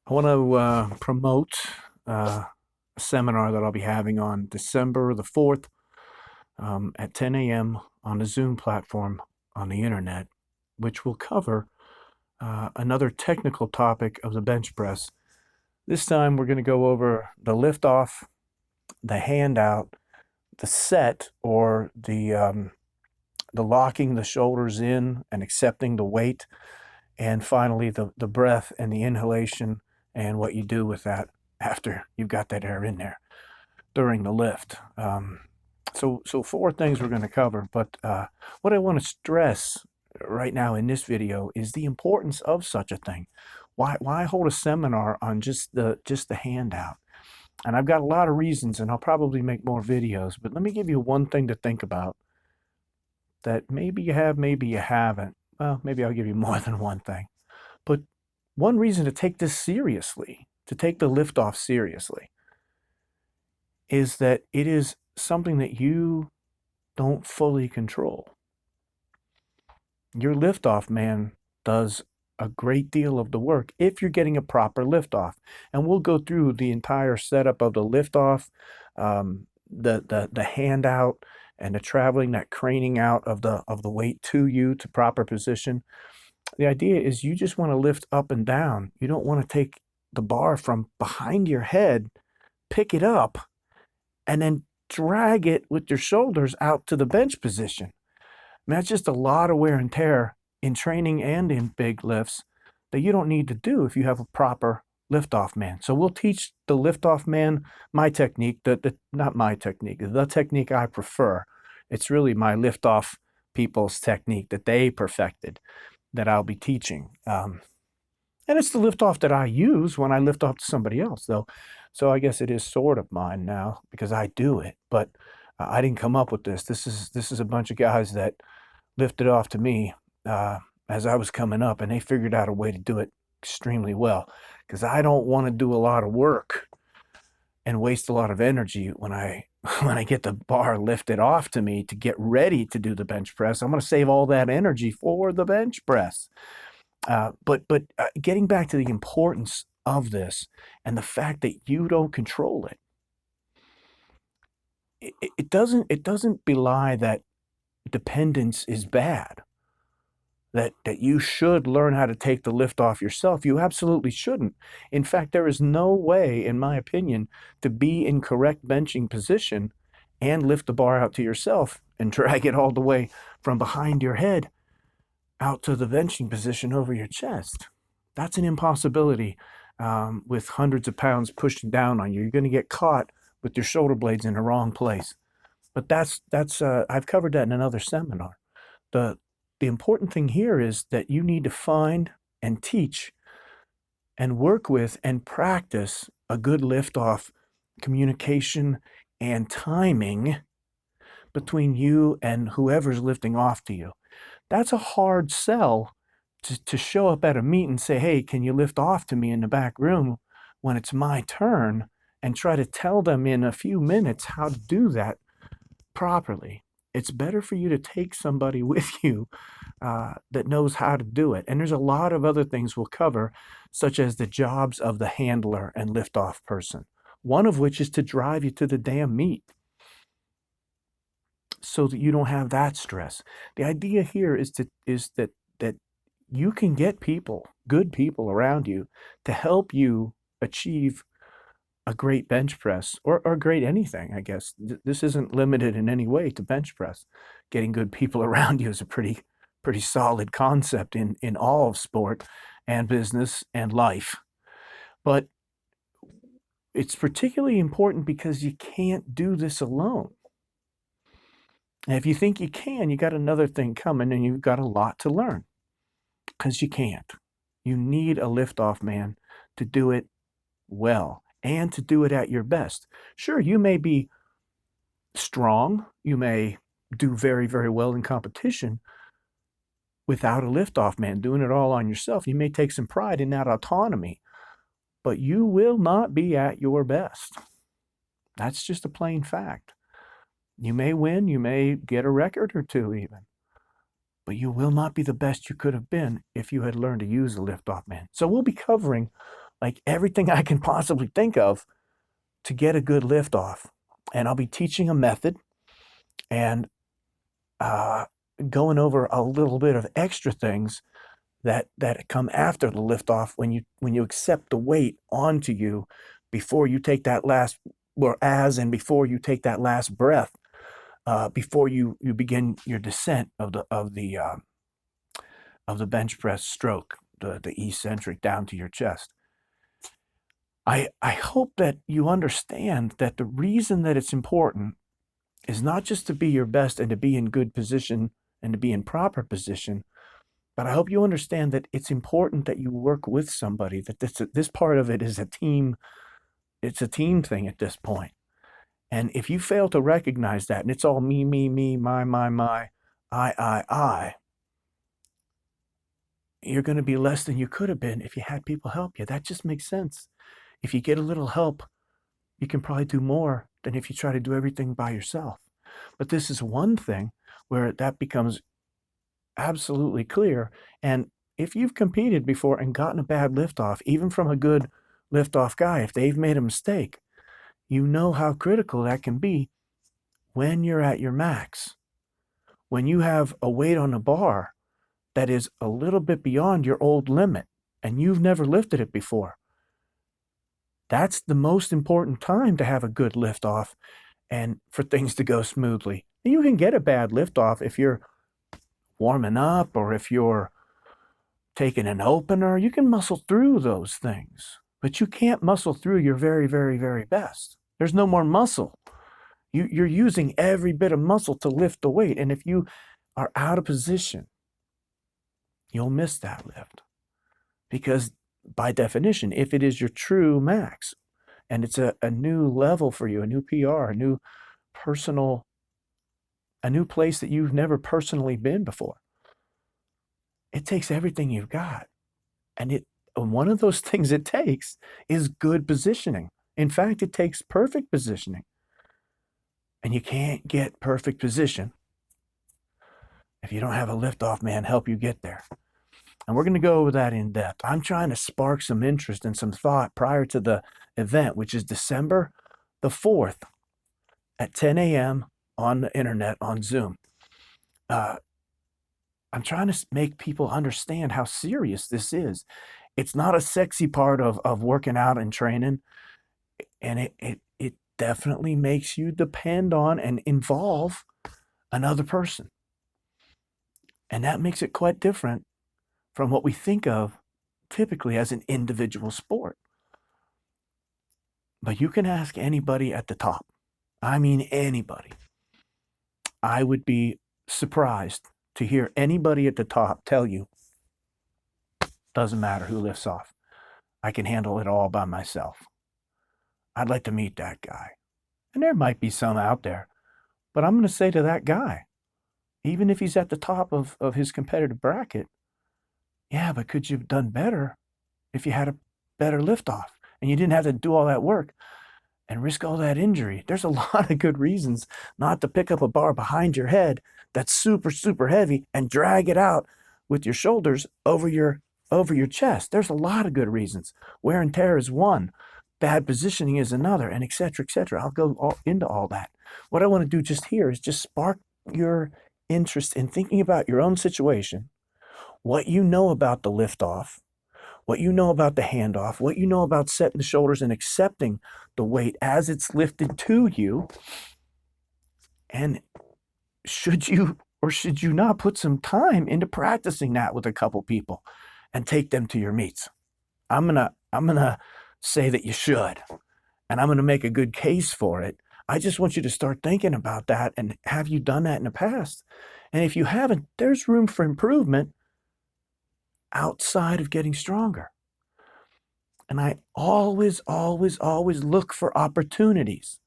I want to promote a seminar that I'll be having on December the 4th at 10 a.m. on the Zoom platform on the internet, which will cover another technical topic of the bench press. This time we're going to go over the liftoff, the handout, the set or the locking the shoulders in and accepting the weight, and finally the breath and the inhalation and what you do with that after you've got that air in there during the lift. So four things we're going to cover, but what I want to stress right now in this video is the importance of such a thing. Why hold a seminar on just the handout? And I've got a lot of reasons, and I'll probably make more videos, but let me give you one thing to think about that maybe you have, maybe you haven't. Well, maybe I'll give you more than one thing. But one reason to take this seriously, to take the liftoff seriously, is that it is something that you don't fully control. Your liftoff man does a great deal of the work if you're getting a proper liftoff. And we'll go through the entire setup of the liftoff, the handout, and the traveling, that craning out of the weight to you to proper position. The idea is you just want to lift up and down. You don't want to take the bar from behind your head, pick it up, and then drag it with your shoulders out to the bench position. I mean, that's just a lot of wear and tear in training and in big lifts that you don't need to do if you have a proper liftoff man. So we'll teach the liftoff man my technique, not my technique, the technique I prefer. It's really my liftoff people's technique that they perfected that I'll be teaching. And it's the liftoff that I use when I lift off to somebody else, though. So I guess it is sort of mine now because I do it. But I didn't come up with this. This is a bunch of guys that lifted off to me as I was coming up, and they figured out a way to do it extremely well. Because I don't want to do a lot of work and waste a lot of energy when I get the bar lifted off to me to get ready to do the bench press. I'm going to save all that energy for the bench press. But getting back to the importance of this and the fact that you don't control it, it doesn't belie that dependence is bad. That you should learn how to take the lift off yourself. You absolutely shouldn't. In fact, there is no way, in my opinion, to be in correct benching position and lift the bar out to yourself and drag it all the way from behind your head out to the benching position over your chest. That's an impossibility with hundreds of pounds pushing down on you. You're going to get caught with your shoulder blades in the wrong place. But that's I've covered that in another seminar. The important thing here is that you need to find and teach and work with and practice a good liftoff communication and timing between you and whoever's lifting off to you. That's a hard sell to show up at a meet and say, hey, can you lift off to me in the back room when it's my turn, and try to tell them in a few minutes how to do that properly. It's better for you to take somebody with you that knows how to do it. And there's a lot of other things we'll cover, such as the jobs of the handler and liftoff person, one of which is to drive you to the damn meet so that you don't have that stress. The idea here is that you can get people, good people around you, to help you achieve a great bench press or great anything, I guess. This isn't limited in any way to bench press. Getting good people around you is a pretty solid concept in all of sport and business and life. But it's particularly important because you can't do this alone. And if you think you can, you got another thing coming, and you've got a lot to learn because you can't. You need a liftoff man to do it well and to do it at your best. Sure, you may be strong, you may do very, very well in competition without a liftoff man, doing it all on yourself. You may take some pride in that autonomy, but you will not be at your best. That's just a plain fact. You may win, you may get a record or two even, but you will not be the best you could have been if you had learned to use a liftoff man. So we'll be covering like everything I can possibly think of to get a good lift off. And I'll be teaching a method and uh, going over a little bit of extra things that come after the liftoff when you accept the weight onto you before you take that last or as and before you take that last breath, before you begin your descent of the bench press stroke, the eccentric down to your chest. I hope that you understand that the reason that it's important is not just to be your best and to be in good position and to be in proper position, but I hope you understand that it's important that you work with somebody, that this part of it is a team, it's a team thing at this point. And if you fail to recognize that, and it's all me, my, I, you're going to be less than you could have been if you had people help you. That just makes sense. If you get a little help, you can probably do more than if you try to do everything by yourself. But this is one thing where that becomes absolutely clear. And if you've competed before and gotten a bad liftoff, even from a good liftoff guy, if they've made a mistake, you know how critical that can be when you're at your max. When you have a weight on a bar that is a little bit beyond your old limit and you've never lifted it before, that's the most important time to have a good liftoff and for things to go smoothly. You can get a bad liftoff if you're warming up or if you're taking an opener. You can muscle through those things, but you can't muscle through your very, very, very best. There's no more muscle. You're using every bit of muscle to lift the weight. And if you are out of position, you'll miss that lift. Because by definition, if it is your true max and it's a new level for you, a new PR, a new personal, a new place that you've never personally been before, it takes everything you've got. And one of those things it takes is good positioning. In fact, it takes perfect positioning. And you can't get perfect position if you don't have a liftoff man help you get there. And we're going to go over that in depth. I'm trying to spark some interest and some thought prior to the event, which is December the 4th at 10 a.m. on the internet on Zoom. I'm trying to make people understand how serious this is. It's not a sexy part of working out and training. And it definitely makes you depend on and involve another person. And that makes it quite different from what we think of typically as an individual sport. But you can ask anybody at the top. I mean, anybody. I would be surprised to hear anybody at the top tell you, doesn't matter who lifts off. I can handle it all by myself. I'd like to meet that guy. And there might be some out there, but I'm going to say to that guy, even if he's at the top of his competitive bracket, yeah, but could you have done better if you had a better liftoff and you didn't have to do all that work and risk all that injury? There's a lot of good reasons not to pick up a bar behind your head that's super, super heavy and drag it out with your shoulders over your chest. There's a lot of good reasons. Wear and tear is one. Bad positioning is another, and et cetera, et cetera. I'll go into all that. What I want to do just here is just spark your interest in thinking about your own situation, what you know about the liftoff, what you know about the handoff, what you know about setting the shoulders and accepting the weight as it's lifted to you, and should you or should you not put some time into practicing that with a couple people and take them to your meets? I'm gonna say that you should, and I'm going to make a good case for it. I just want you to start thinking about that, and have you done that in the past? And if you haven't, there's room for improvement outside of getting stronger. And I always look for opportunities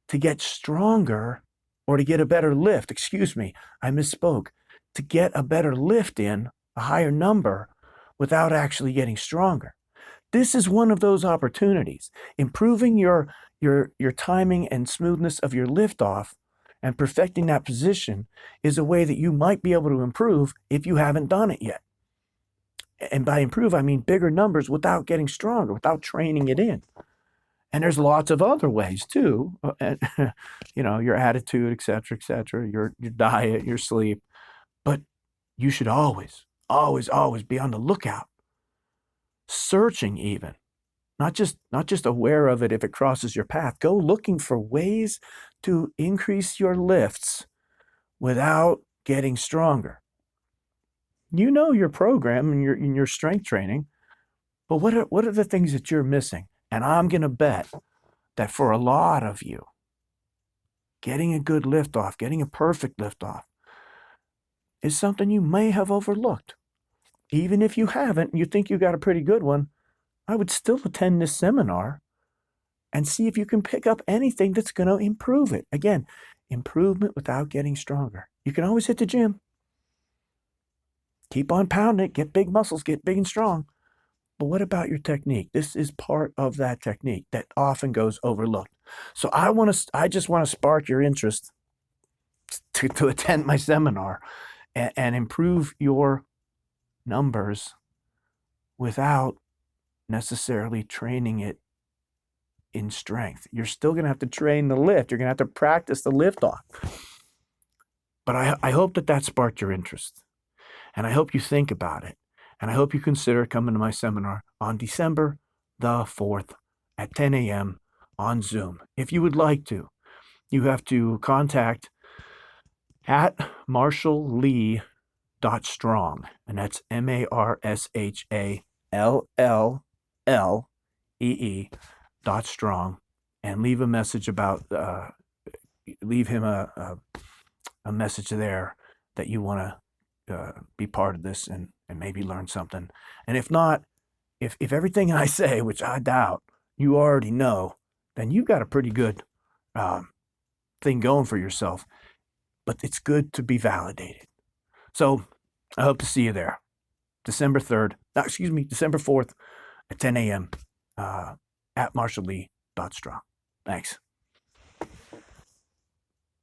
to get stronger or to get a better lift. Excuse me, I misspoke. To get a better lift in, a higher number, without actually getting stronger. This is one of those opportunities. Improving your timing and smoothness of your liftoff and perfecting that position is a way that you might be able to improve if you haven't done it yet. And by improve, I mean bigger numbers without getting stronger, without training it in. And there's lots of other ways too. And, your attitude, et cetera, your diet, your sleep. But you should always, always, always be on the lookout, searching even, not just aware of it if it crosses your path. Go looking for ways to increase your lifts without getting stronger. You know your program and your strength training, but what are the things that you're missing? And I'm gonna bet that for a lot of you, getting a good lift off, getting a perfect lift off, is something you may have overlooked. Even if you haven't, you think you got a pretty good one, I would still attend this seminar and see if you can pick up anything that's going to improve it. Again, improvement without getting stronger. You can always hit the gym. Keep on pounding it, get big muscles, get big and strong. But what about your technique? This is part of that technique that often goes overlooked. So I just want to spark your interest to attend my seminar and improve your numbers without necessarily training it in strength. You're still going to have to train the lift. You're going to have to practice the lift off. But I hope that sparked your interest. And I hope you think about it. And I hope you consider coming to my seminar on December the 4th at 10 a.m. on Zoom. If you would like to, you have to contact at marshalllee.strong. And that's MarshallLlee.strong. And leave a message about, leave him a message there that you want to be part of this and maybe learn something. And if not, if everything I say, which I doubt, you already know, then you've got a pretty good thing going for yourself. But it's good to be validated. So I hope to see you there. December 4th at 10 a.m. At marshalllee.strong. Thanks.